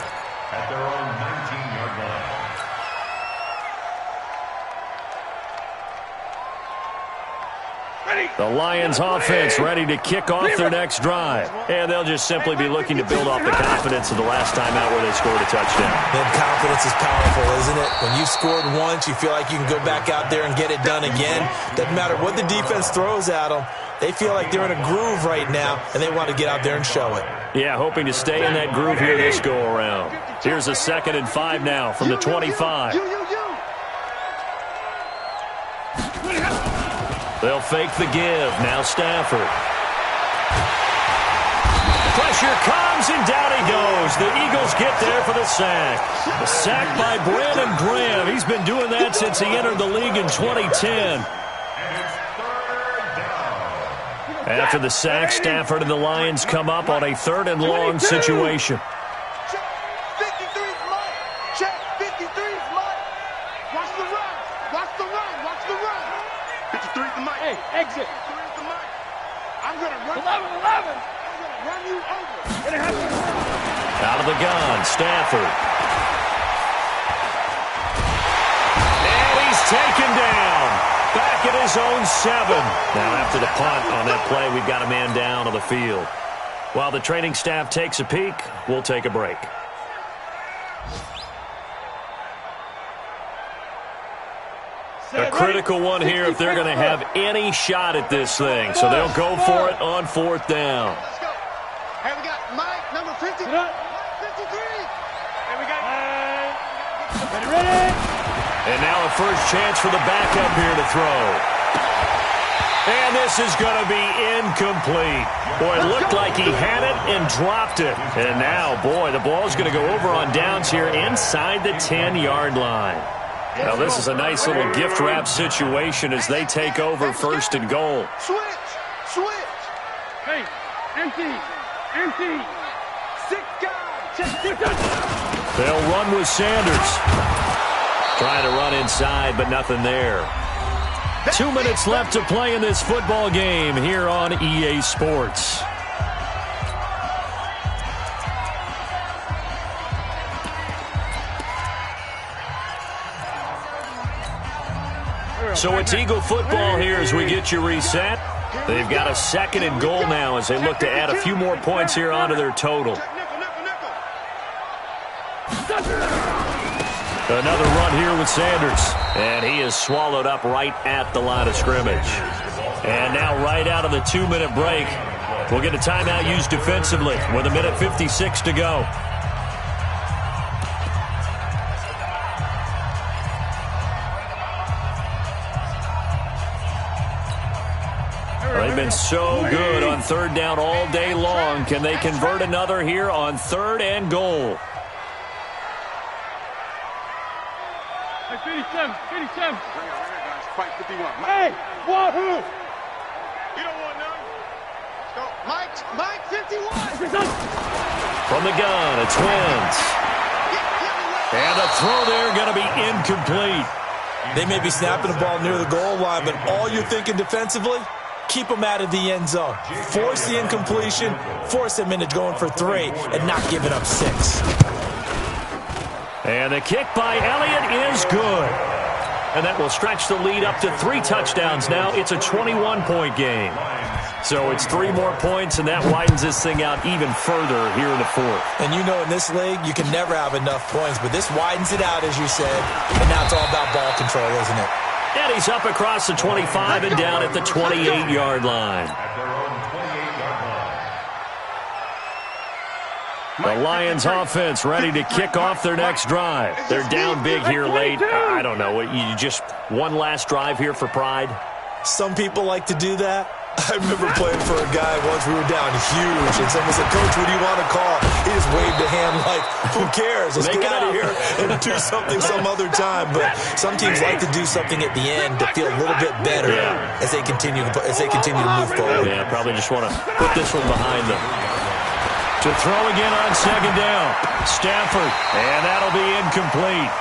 At their own 19-yard line. The Lions offense ready to kick off their next drive. And they'll just simply be looking to build off the confidence of the last time out where they scored a touchdown. And confidence is powerful, isn't it? When you've scored once, you feel like you can go back out there and get it done again. Doesn't matter what the defense throws at them. They feel like they're in a groove right now, and they want to get out there and show it. Yeah, hoping to stay in that groove here this go-around. Here's a 2nd and 5 now from the 25. They'll fake the give. Now Stafford. Pressure comes, and down he goes. The Eagles get there for the sack. The sack by Brandon Graham. He's been doing that since he entered the league in 2010. After the sack, Stafford and the Lions come up on a 3rd and long situation. Check 53's Mike. Check 53's Mike. Watch the run. Watch the run. Watch the run. 53's the Mike. Hey, exit. 53's the Mike. I'm going to run. 11. I'm going to run you over. Out of the gun, Stafford. And he's taken down. Back at his own 7. Now after the punt on that play, we've got a man down on the field. While the training staff takes a peek, we'll take a break. A critical one here if they're going to have any shot at this thing. So they'll go for it on 4th down. Let's go. Hey, we got Mike, number 50. 53. Hey, we got ready. And now a first chance for the backup here to throw. And this is going to be incomplete. Boy, it looked like he had it and dropped it. And now, boy, the ball's going to go over on downs here inside the 10-yard line. Now, this is a nice little gift wrap situation as they take over 1st and goal. Switch. Hey, empty. 6 guys. They'll run with Sanders. Trying to run inside, but nothing there. 2 minutes left to play in this football game here on EA Sports. So it's Eagle football here as we get you reset. They've got a 2nd and goal now as they look to add a few more points here onto their total. Another run here with Sanders. And he is swallowed up right at the line of scrimmage. And now right out of the 2-minute break, we'll get a timeout used defensively with 1:56 to go. They've been so good on 3rd down all day long. Can they convert another here on 3rd and goal? 57. Fight 51. Hey, wahoo! You don't want none. Go, Mike 51. From the gun, it's Wentz. And the throw there going to be incomplete. They may be snapping the ball near the goal line, but all you're thinking defensively, keep them out of the end zone. Force the incompletion, force them into going for 3, and not giving up 6. And the kick by Elliott is good. And that will stretch the lead up to 3 touchdowns now. It's a 21-point game. So it's 3 more points, and that widens this thing out even further here in the 4th. And you know in this league, you can never have enough points, but this widens it out, as you said. And now it's all about ball control, isn't it? And he's up across the 25 and down at the 28-yard line. The Lions offense ready to kick off their next drive. They're down big here late. I don't know. You just one last drive here for pride? Some people like to do that. I remember playing for a guy once. We were down huge, and someone said, "Coach, what do you want to call?" He just waved a hand like, "Who cares? Let's get out of here and do something some other time." But some teams like to do something at the end to feel a little bit better as they continue to move forward. Yeah, probably just want to put this one behind them. To throw again on 2nd down. Stafford, and that'll be incomplete.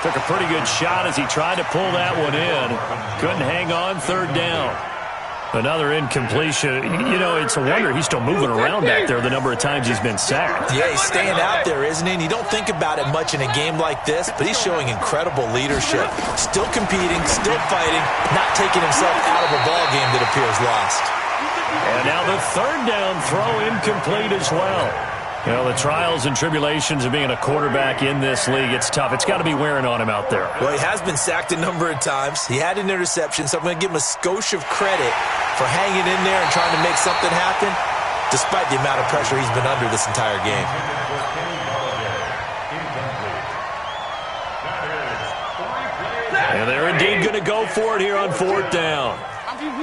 Took a pretty good shot as he tried to pull that one in. Couldn't hang on 3rd down. Another incompletion. You know, it's a wonder he's still moving around back there the number of times he's been sacked. Yeah, he's staying out there, isn't he? And you don't think about it much in a game like this, but he's showing incredible leadership. Still competing, still fighting, not taking himself out of a ball game that appears lost. And now the 3rd down throw incomplete as well. You know, the trials and tribulations of being a quarterback in this league, it's tough. It's got to be wearing on him out there. Well, he has been sacked a number of times. He had an interception, so I'm going to give him a skosh of credit for hanging in there and trying to make something happen, despite the amount of pressure he's been under this entire game. And they're indeed going to go for it here on 4th down.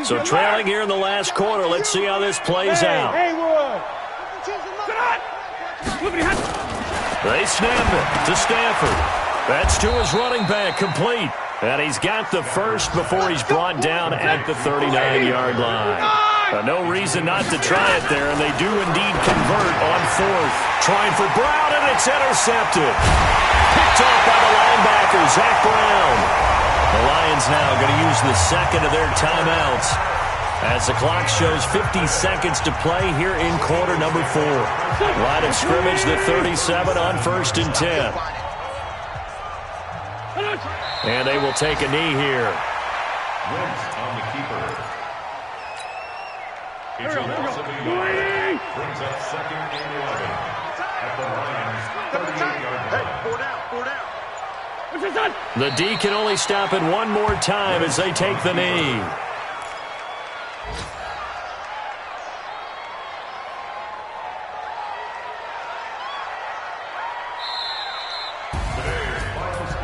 So trailing here in the last quarter. Let's see how this plays out. They snap it to Stafford. That's to his running back, complete. And he's got the first before he's brought down at the 39-yard line. No reason not to try it there, and they do indeed convert on fourth. Trying for Brown, and it's intercepted. Picked off by the linebacker, Zach Brown. The Lions now going to use the second of their timeouts as the clock shows 50 seconds to play here in quarter number 4. Line of scrimmage, the 37 on 1st and 10. And they will take a knee here. Wentz on the keeper. It's a loss of a yard. Brings up 2nd and 11 at the Lions' 38-yard line. Hey, 4 down, 4 down. The D can only stop it one more time as they take the knee.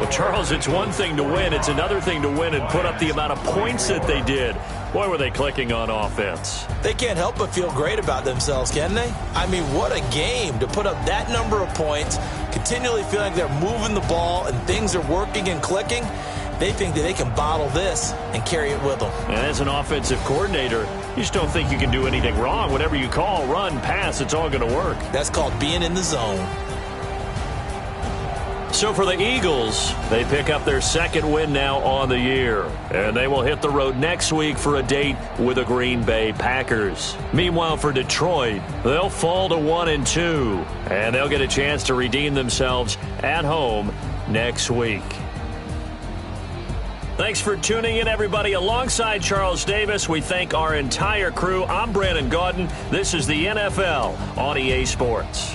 Well, Charles, it's one thing to win. It's another thing to win and put up the amount of points that they did. Boy, were they clicking on offense. They can't help but feel great about themselves, can they? I mean, what a game to put up that number of points, continually feeling like they're moving the ball and things are working and clicking. They think that they can bottle this and carry it with them. And as an offensive coordinator, you just don't think you can do anything wrong. Whatever you call, run, pass, it's all going to work. That's called being in the zone. So for the Eagles, they pick up their second win now on the year. And they will hit the road next week for a date with the Green Bay Packers. Meanwhile, for Detroit, they'll fall to 1-2. And they'll get a chance to redeem themselves at home next week. Thanks for tuning in, everybody. Alongside Charles Davis, we thank our entire crew. I'm Brandon Gaudin. This is the NFL on EA Sports.